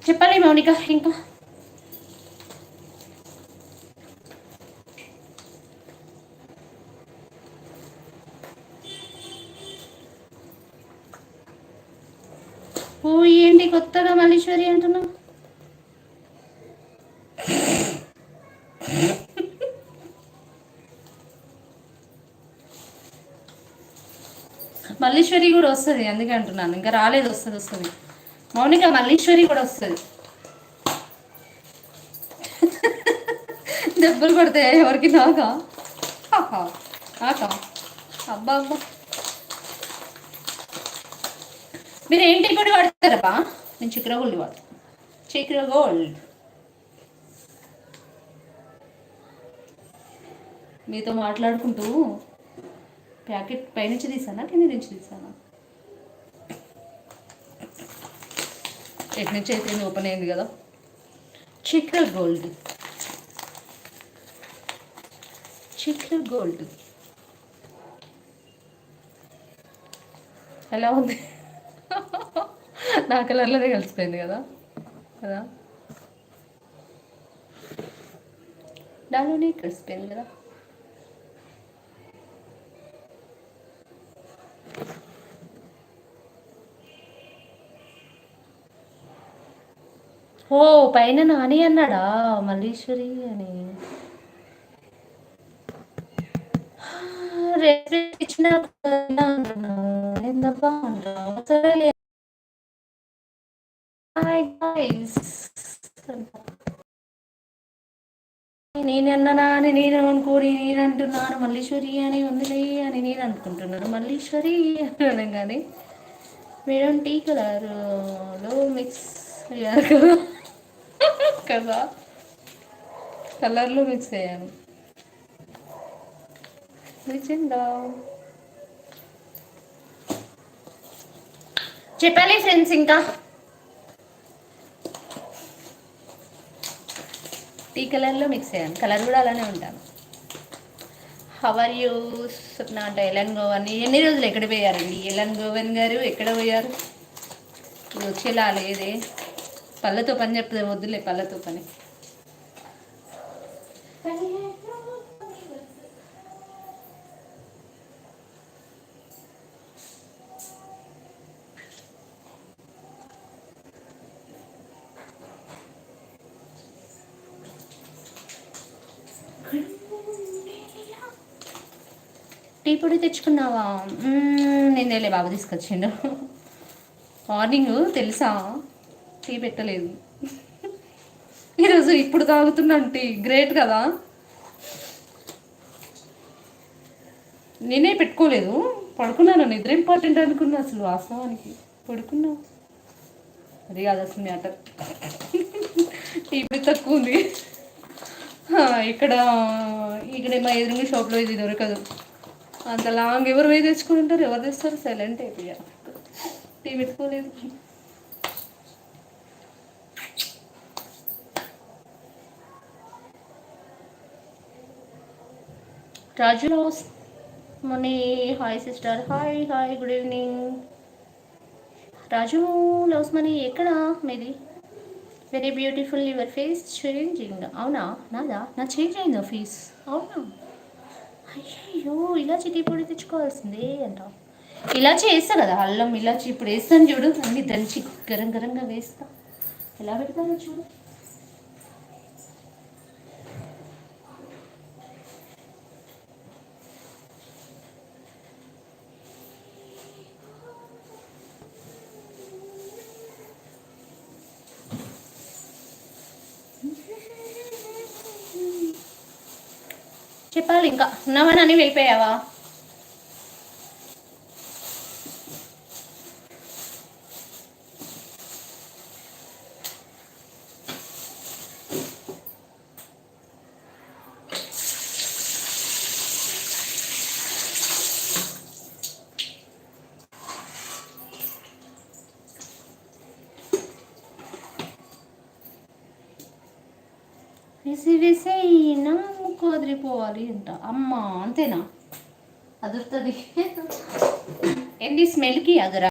చెప్పాలి మౌనిక ఇంకా. ఓ ఏంటి కొత్తగా మల్లీశ్వరి అంటున్నావు? మల్లీశ్వరి కూడా వస్తుంది, అందుకే అంటున్నాను. ఇంకా రాలేదు, వస్తుంది. మౌనిక మల్లీశ్వరి కూడా వస్తుంది. దెబ్బలు కొడతాయి ఎవరికి? నాకా? అబ్బా అబ్బా, మీరు ఏంటి పొడి వాడతారబ్బా? నేను చిక్ర గోల్డ్ వాడతాను. చిక్ర గోల్డ్. మీతో మాట్లాడుకుంటూ ప్యాకెట్ పైనుంచి తీసానా కింద నుంచి తీసానా? ఎటు నుంచి అయితే ఓపెన్ అయింది కదా. చిక్ర గోల్డ్, చిక్ర గోల్డ్ ఎలా ఉంది? నా కలర్లోనే కలిసిపోయింది కదా కదా, దానిలోనే కలిసిపోయింది కదా. ఓ పైన నాని అన్నాడా మల్లీశ్వరి అని? ఇచ్చిన సరేలే. నేనన్నా అని నేను అనుకోని నేను అంటున్నాను మల్లీశ్వరి అని ఉందిలే అని నేను అనుకుంటున్నాను. మల్లీశ్వరి అనగానే మేడం టీ కలర్లో మిక్స్ అయ్యారు కదా కదా, కలర్లో మిక్స్ అయ్యాను. నిజంగా చెప్పాలి ఫ్రెండ్స్. ఇంకా టీ కలర్లో మిక్స్ అయ్యాను, కలర్ కూడా అలానే ఉంటాను. హవర్ యూ స్వప్న అంటే ఎలన్ గోవన్. ఎన్ని రోజులు ఎక్కడ పోయారండి ఎలన్ గోవన్ గారు? ఎక్కడ పోయారు? ఇది వచ్చేలా లేదే. పళ్ళతో పని చెప్తుంది, వద్దులే పళ్ళతో పని. టీ పొడి తెచ్చుకున్నావా? నేనేలే, బాబు తీసుకొచ్చిండు. మార్నింగ్ తెలుసా టీ పెట్టలేదు ఈరోజు. ఇప్పుడు తాగుతున్నాను టీ. గ్రేట్ కదా. నేనే పెట్టుకోలేదు, పడుకున్నాను. నిద్ర ఇంపార్టెంట్ అనుకున్నా అసలు. వాస్తవానికి పడుకున్నా. అది కాదు అసలు మ్యాటర్. టీ పొడి తక్కువ ఉంది ఇక్కడ. మా ఎదురుగా షాప్లో ఇది దొరకదు. అంత లాంగ్ ఎవరు పోయి తెచ్చుకుని ఉంటారు? ఎవరు తెస్తారు? సైలెంట్ అయిపోయా, టీ పెట్టుకోలేదు. Raju house money. Hi sister. Hi hi, good evening. Raju loves money ఎక్కడ మీది? Very beautiful your face changing. అవునా? నాదా? నా చేంజ్ అయిందా ఫేస్? అవునా? అయ్యో, ఇలాచి టీ పొడి తెచ్చుకోవాల్సిందే అంట. ఇలాచి వేస్తా కదా, అల్లం ఇలాచి ఇప్పుడు వేస్తాను చూడు. అన్ని దంచి గరం గరంగా వేస్తా. ఎలా పెడతానో చూడు. చెప్పాలి ఇంకా. ఉన్నావా? అని వెళ్ళిపోయావా? విసివిసైనా కుదిరిపోవాలి అంట. అమ్మా అంతేనా? అదురుతుంది ఏంటి స్మెల్కి అదరా?